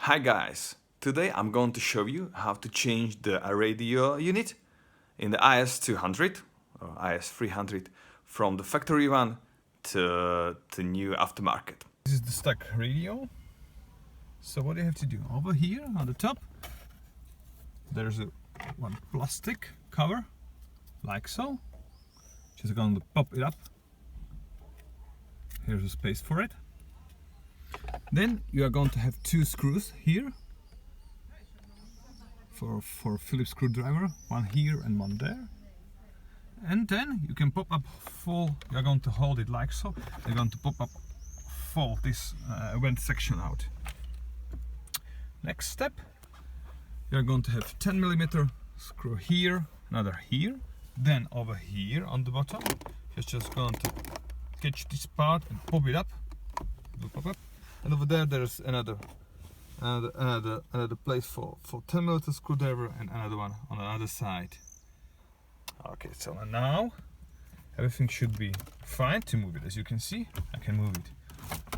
Hi guys, today I'm going to show you how to change the radio unit in the IS200 or IS300 from the factory one to the new aftermarket. This is the stock radio. So what you have to do, over here on the top there's one plastic cover, like so. Just going to pop it up. Here's a space for it. Then you are going to have two screws here for Phillips screwdriver, one here and one there. And then you can pop up full, you're going to hold it like so, you're going to pop up full this vent section out. Next step, you're going to have 10mm screw here, another here, then over here on the bottom, you're just going to catch this part and pop it up, pop up. And over there there's another place for 10mm screwdriver and another one on the other side. Okay, so now everything should be fine to move it. As you can see, I can move it.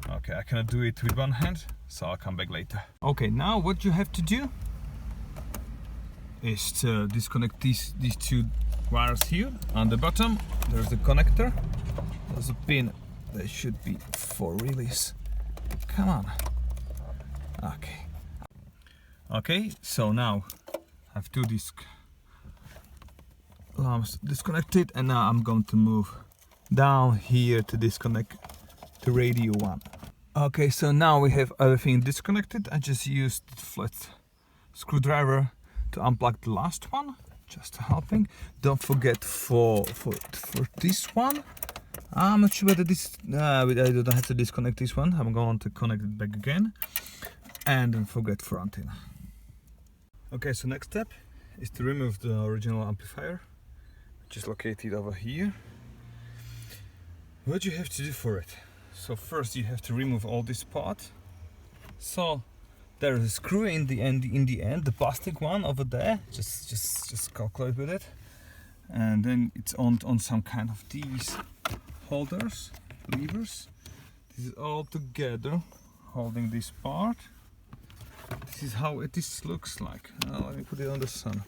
Okay, I cannot do it with one hand, so I'll come back later. Okay, now what you have to do is to disconnect these two wires here. On the bottom there's the connector, there's a pin that should be for release. Come on. Okay, so now I have two disc lamps disconnected, and now I'm going to move down here to disconnect the radio one. Okay, so now we have everything disconnected. I just used the flat screwdriver to unplug the last one, just helping. Don't forget for this one, I'm not sure whether this, I don't have to disconnect this one. I'm going to connect it back again. And don't forget for antenna. Okay, so next step is to remove the original amplifier, which is located over here. What you have to do for it? So first you have to remove all this part. So there is a screw in the end, the plastic one over there. Just calculate with it. And then it's on some kind of these holders, levers. This is all together holding this part. This is how it looks like. Now let me put it on the sun.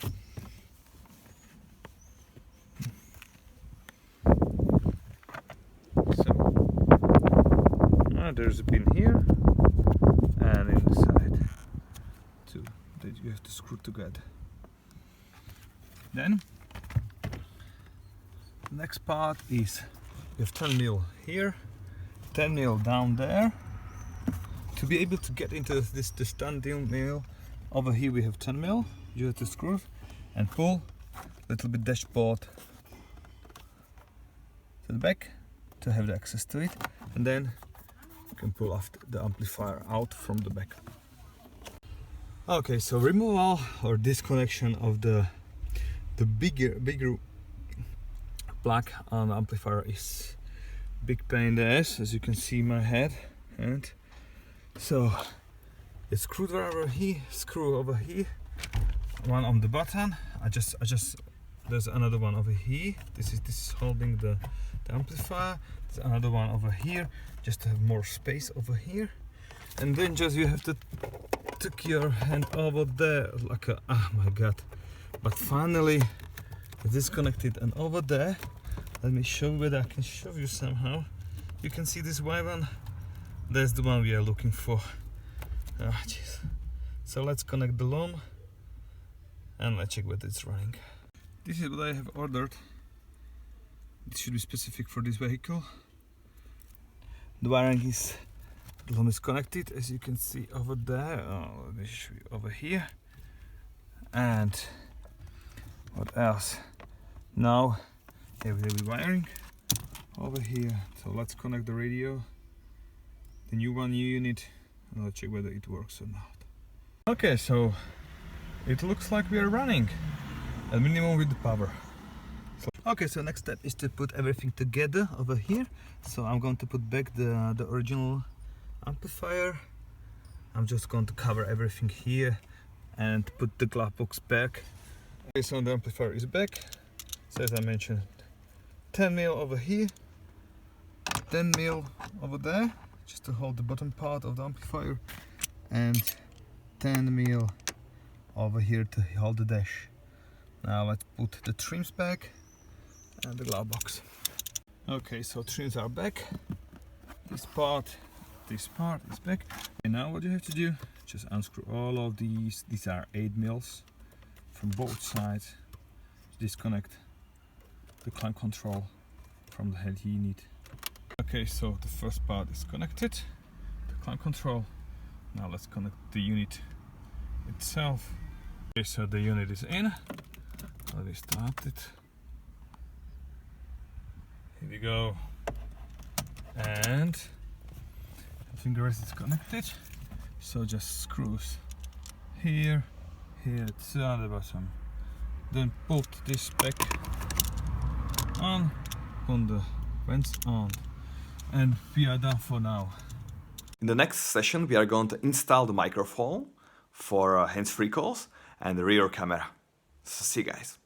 So there's a pin here and in the side too that you have to screw together. Then the next part is you have 10mm here, 10mm down there. To be able to get into this 10mm, over here we have 10mm, you have to screw and pull a little bit dashboard to the back to have the access to it, and then you can pull off the amplifier out from the back. Okay, so removal or disconnection of the bigger plug on the amplifier is big pain in the ass, as you can see in my head. And so the screwdriver here, screw over here, one on the button. I just there's another one over here. This is holding the amplifier. There's another one over here, just to have more space over here. And then just you have to take your hand over there like a, oh my god. But finally it's disconnected, and over there, let me show you whether I can show you somehow. You can see this white one. That's the one we are looking for. Oh, jeez. So let's connect the loom and let's check whether it's running. This is what I have ordered. It should be specific for this vehicle. The wiring is, the loom is connected, as you can see over there. Oh, let me show you over here. And what else? Now here we have the wiring over here. So let's connect the radio, the new unit, and let's check whether it works or not. Okay, so it looks like we are running at minimum with the power. Okay, so next step is to put everything together over here. So I'm going to put back the original amplifier. I'm just going to cover everything here and put the glove box back. Okay, so the amplifier is back. So as I mentioned, 10mm over here, 10mm over there, just to hold the bottom part of the amplifier, and 10mm over here to hold the dash. Now let's put the trims back and the glove box. Okay, so trims are back. This part is back. And now what you have to do, just unscrew all of these. These are 8mm from both sides. Disconnect the clamp control from the head unit. Okay, so the first part is connected, the clamp control. Now let's connect the unit itself. Okay, so the unit is in. Let me start it. Here we go. And I think the rest is connected. So just screws here, here at the bottom. Then put this back on the vents on, and we are done for now. In the next session, we are going to install the microphone for hands-free calls and the rear camera. So see you guys.